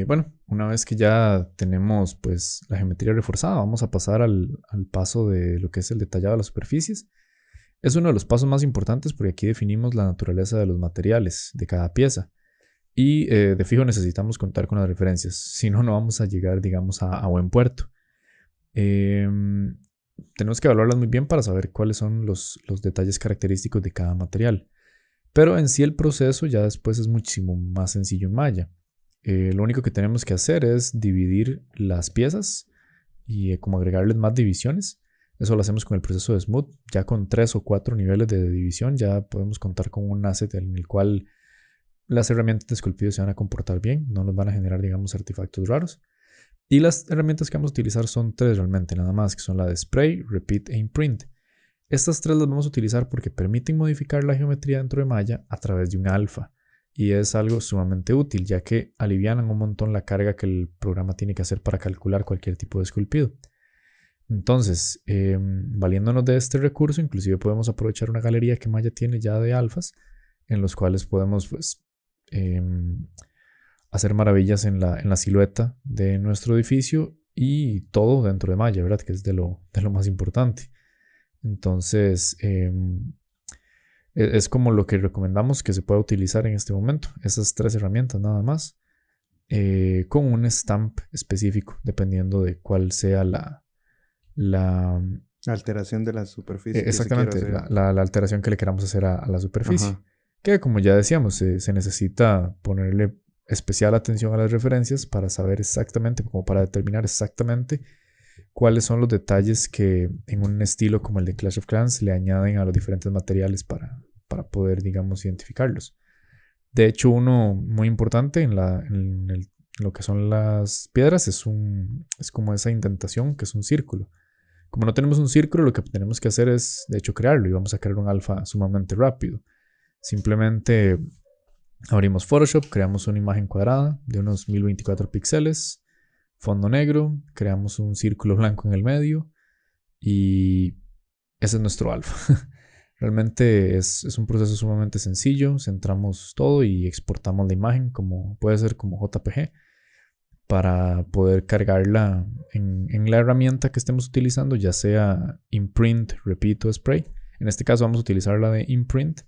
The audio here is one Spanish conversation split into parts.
Bueno, una vez que ya tenemos pues la geometría reforzada, vamos a pasar al paso de lo que es el detallado de las superficies. Es uno de los pasos más importantes porque aquí definimos la naturaleza de los materiales de cada pieza. Y de fijo necesitamos contar con las referencias, si no, no vamos a llegar, digamos, a buen puerto. Tenemos que evaluarlas muy bien para saber cuáles son los detalles característicos de cada material. Pero en sí el proceso ya después es muchísimo más sencillo en Maya. Lo único que tenemos que hacer es dividir las piezas y como agregarles más divisiones. Eso lo hacemos con el proceso de Smooth. Ya con 3 o 4 niveles de división ya podemos contar con un asset en el cual las herramientas de esculpido se van a comportar bien, no nos van a generar, digamos, artefactos raros. Y las herramientas que vamos a utilizar son tres realmente, nada más, que son la de Spray, Repeat e Imprint. Estas tres las vamos a utilizar porque permiten modificar la geometría dentro de Maya a través de un alfa. Y es algo sumamente útil, ya que alivianan un montón la carga que el programa tiene que hacer para calcular cualquier tipo de esculpido. Entonces, valiéndonos de este recurso, inclusive podemos aprovechar una galería que Maya tiene ya de alfas, en los cuales podemos pues, hacer maravillas en la silueta de nuestro edificio y todo dentro de Maya, ¿verdad? Que es de lo más importante. Entonces, es como lo que recomendamos que se pueda utilizar en este momento. Esas tres herramientas nada más, con un stamp específico, dependiendo de cuál sea la Alteración de la superficie que se quiere exactamente, hacer. la alteración que le queramos hacer a la superficie. Ajá. Que como ya decíamos, se necesita ponerle especial atención a las referencias para saber exactamente, como para determinar exactamente cuáles son los detalles que en un estilo como el de Clash of Clans le añaden a los diferentes materiales para poder, digamos, identificarlos. De hecho, uno muy importante en lo que son las piedras es como esa indentación que es un círculo. Como no tenemos un círculo, lo que tenemos que hacer es, de hecho, crearlo y vamos a crear un alfa sumamente rápido. Simplemente abrimos Photoshop, creamos una imagen cuadrada de unos 1024 píxeles, fondo negro, creamos un círculo blanco en el medio y ese es nuestro alfa. Realmente es un proceso sumamente sencillo, centramos todo y exportamos la imagen como puede ser como JPG para poder cargarla en la herramienta que estemos utilizando, ya sea Imprint, Repeat o Spray. En este caso vamos a utilizar la de Imprint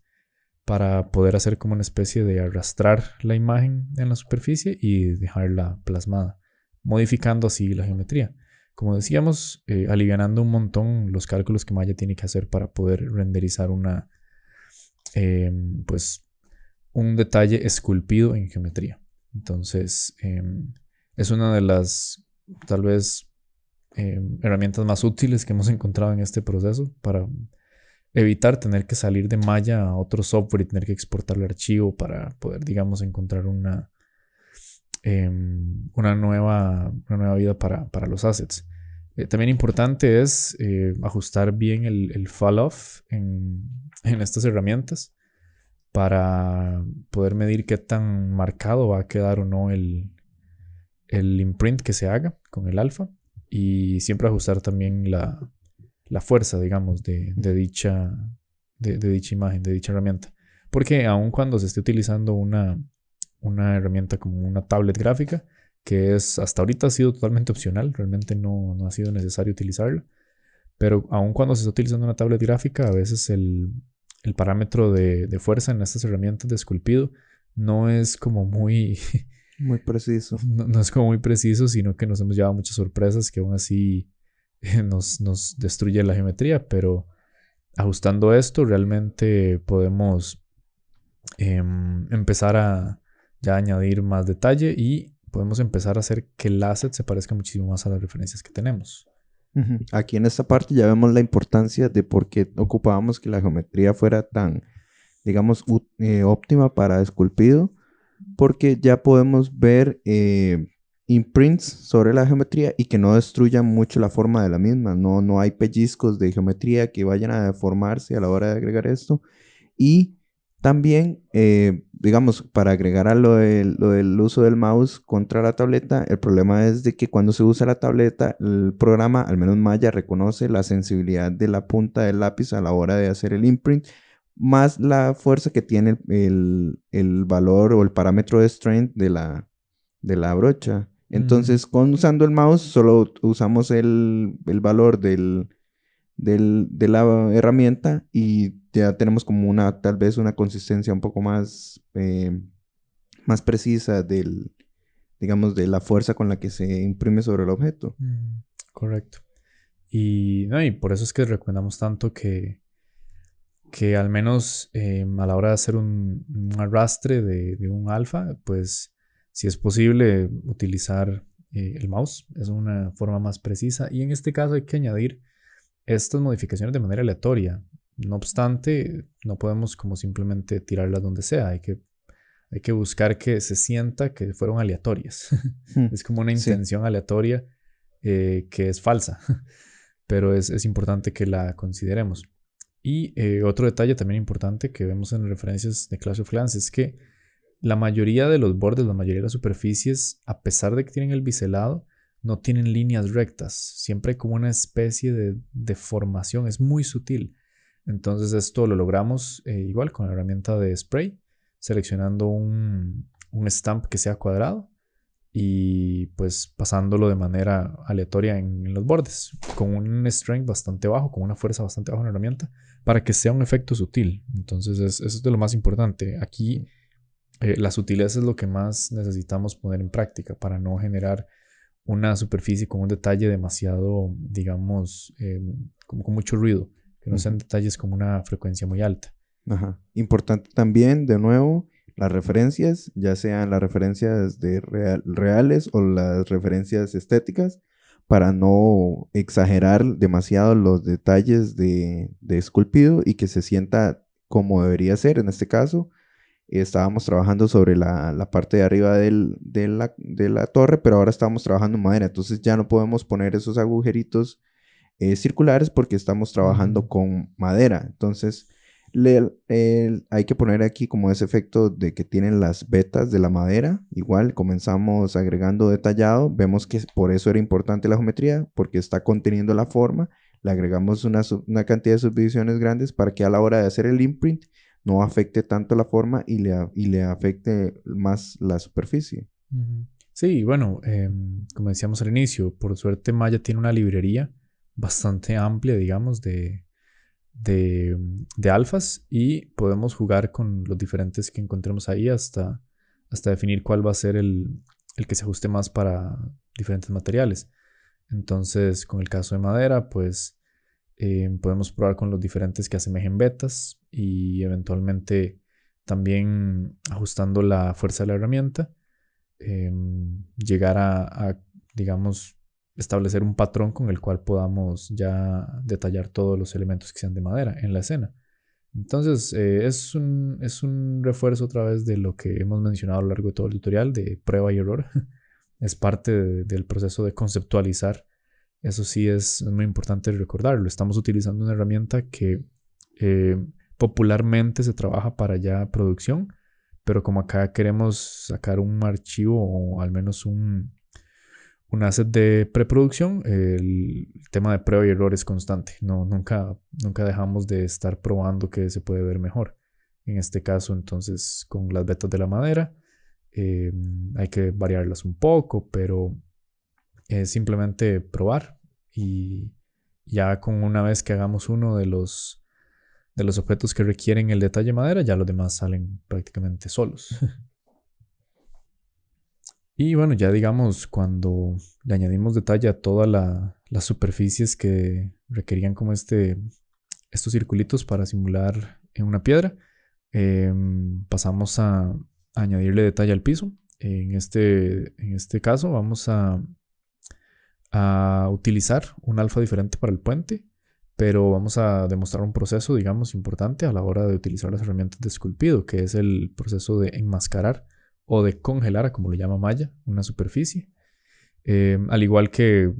para poder hacer como una especie de arrastrar la imagen en la superficie y dejarla plasmada, modificando así la geometría. Como decíamos, alivianando un montón los cálculos que Maya tiene que hacer para poder renderizar eh, pues, un detalle esculpido en geometría. Entonces, es una de las, tal vez, herramientas más útiles que hemos encontrado en este proceso para evitar tener que salir de Maya a otro software y tener que exportar el archivo para poder, digamos, encontrar una nueva vida para los assets. También importante es ajustar bien el fall off en estas herramientas para poder medir qué tan marcado va a quedar o no el imprint que se haga con el alfa y siempre ajustar también la fuerza, digamos, de dicha imagen, de dicha herramienta. Porque aun cuando se esté utilizando una herramienta como una tablet gráfica, que es hasta ahorita ha sido totalmente opcional, realmente no ha sido necesario utilizarla, pero aun cuando se está utilizando una tablet gráfica, a veces el parámetro de fuerza en estas herramientas de esculpido no es como muy, Muy preciso. no es como muy preciso, sino que nos hemos llevado muchas sorpresas que aún así nos destruye la geometría, pero ajustando esto realmente podemos empezar a ya añadir más detalle y podemos empezar a hacer que el asset se parezca muchísimo más a las referencias que tenemos. Ujú. Aquí en esta parte ya vemos la importancia de por qué ocupábamos que la geometría fuera tan, digamos, óptima para esculpido, porque ya podemos ver imprints sobre la geometría y que no destruyan mucho la forma de la misma. No hay pellizcos de geometría que vayan a deformarse a la hora de agregar esto. Y también, digamos, para agregar a lo del uso del mouse contra la tableta, el problema es de que cuando se usa la tableta, el programa, al menos Maya, reconoce la sensibilidad de la punta del lápiz a la hora de hacer el imprint, más la fuerza que tiene el valor o el parámetro de strength de la brocha. Mm, Entonces, usando el mouse, solo usamos el valor de la herramienta y ya tenemos como tal vez una consistencia un poco más precisa digamos, de la fuerza con la que se imprime sobre el objeto. mm, correcto. Y, no, y por eso es que recomendamos tanto que al menos a la hora de hacer un arrastre de un alfa, pues si es posible utilizar el mouse. Es una forma más precisa. Y en este caso hay que añadir estas modificaciones de manera aleatoria. No obstante, no podemos como simplemente tirarlas donde sea. Hay que buscar que se sienta que fueron aleatorias. Mm, Es como una sí, intención aleatoria que es falsa, pero es importante que la consideremos. Y otro detalle también importante que vemos en referencias de Clash of Clans es que la mayoría de los bordes, la mayoría de las superficies, a pesar de que tienen el biselado, no tienen líneas rectas. Siempre hay como una especie de deformación, es muy sutil. Entonces esto lo logramos igual con la herramienta de spray, seleccionando un stamp que sea cuadrado y pues pasándolo de manera aleatoria en los bordes, con un strength bastante bajo, con una fuerza bastante baja en la herramienta, para que sea un efecto sutil. Entonces eso es de lo más importante. Aquí la sutileza es lo que más necesitamos poner en práctica para no generar una superficie con un detalle demasiado, digamos, como con mucho ruido, que no sean ujú, detalles con una frecuencia muy alta. ajá. Importante también, de nuevo, las referencias, ya sean las referencias reales o las referencias estéticas, para no exagerar demasiado los detalles de esculpido y que se sienta como debería ser. En este caso, estábamos trabajando sobre la parte de arriba de la torre, pero ahora estamos trabajando en madera. Entonces ya no podemos poner esos agujeritos circulares porque estamos trabajando Ujú, con madera. Entonces hay que poner aquí como ese efecto de que tienen las vetas de la madera. Igual comenzamos agregando detallado. Vemos que por eso era importante la geometría, porque está conteniendo la forma. Le agregamos una cantidad de subdivisiones grandes para que a la hora de hacer el imprint no afecte tanto la forma y le afecte más la superficie. ujú. Sí, bueno, como decíamos al inicio, por suerte Maya tiene una librería bastante amplia, digamos, de alfas y podemos jugar con los diferentes que encontremos ahí hasta definir cuál va a ser el que se ajuste más para diferentes materiales. Entonces, con el caso de madera, pues podemos probar con los diferentes que asemejen betas y eventualmente también ajustando la fuerza de la herramienta, llegar digamos, establecer un patrón con el cual podamos ya detallar todos los elementos que sean de madera en la escena. Entonces, es un refuerzo otra vez de lo que hemos mencionado a lo largo de todo el tutorial, de prueba y error. Es parte del proceso de conceptualizar. Eso sí es muy importante recordarlo. Estamos utilizando una herramienta que eh, popularmente se trabaja para ya producción, pero como acá queremos sacar un archivo o al menos un asset de preproducción, el tema de prueba y error es constante. No, nunca dejamos de estar probando que se puede ver mejor. En este caso, entonces, con las vetas de la madera, eh, hay que variarlas un poco, pero es simplemente probar y ya con una vez que hagamos uno de los objetos que requieren el detalle madera, ya los demás salen prácticamente solos. Y bueno, ya digamos, cuando le añadimos detalle a todas las superficies que requerían como estos circulitos para simular en una piedra, pasamos a añadirle detalle al piso. En este caso vamos a utilizar un alfa diferente para el puente, pero vamos a demostrar un proceso, digamos, importante a la hora de utilizar las herramientas de esculpido, que es el proceso de enmascarar o de congelar, como lo llama Maya, una superficie. Al igual que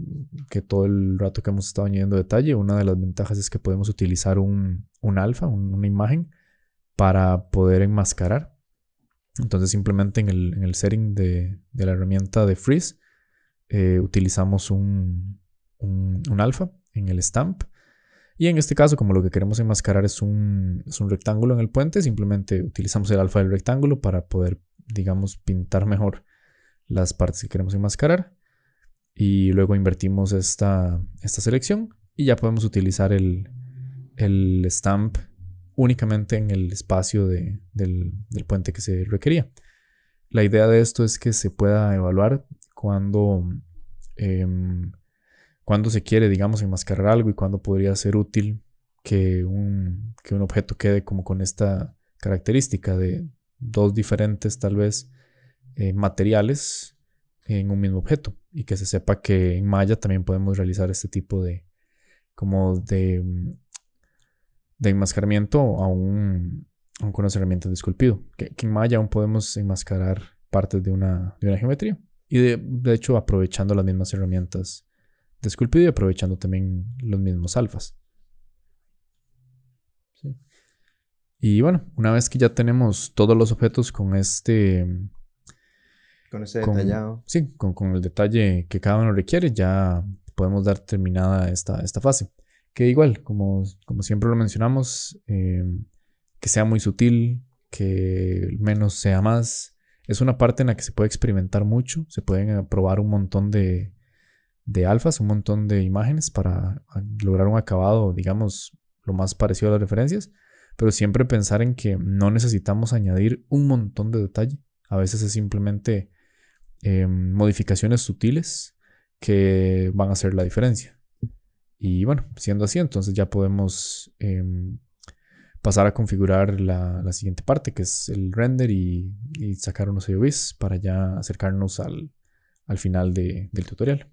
todo el rato que hemos estado añadiendo detalle, una de las ventajas es que podemos utilizar un alfa, una imagen, para poder enmascarar. Entonces simplemente en el setting de la herramienta de Freeze utilizamos un alfa en el stamp. Y en este caso, como lo que queremos enmascarar es un rectángulo en el puente, simplemente utilizamos el alfa del rectángulo para poder, digamos, pintar mejor las partes que queremos enmascarar y luego invertimos esta selección y ya podemos utilizar el stamp únicamente en el espacio del puente que se requería. La idea de esto es que se pueda evaluar cuando se quiere, digamos, enmascarar algo y cuándo podría ser útil que un objeto quede como con esta característica de dos diferentes, tal vez, materiales en un mismo objeto y que se sepa que en Maya también podemos realizar este tipo de enmascaramiento con las herramientas de esculpido. Que en Maya aún podemos enmascarar partes de una geometría y de hecho aprovechando las mismas herramientas de esculpido y aprovechando también los mismos alfas. ¿Sí? Y bueno, una vez que ya tenemos todos los objetos con detallado. Sí, con el detalle que cada uno requiere, ya podemos dar terminada esta fase. Que igual, como siempre lo mencionamos, que sea muy sutil, que menos sea más. Es una parte en la que se puede experimentar mucho, se pueden probar un montón de alfas, un montón de imágenes para lograr un acabado, digamos, lo más parecido a las referencias, pero siempre pensar en que no necesitamos añadir un montón de detalle. A veces es simplemente modificaciones sutiles que van a hacer la diferencia. Y bueno, siendo así, entonces ya podemos pasar a configurar la siguiente parte, que es el render y sacar unos AOVs para ya acercarnos al final del tutorial.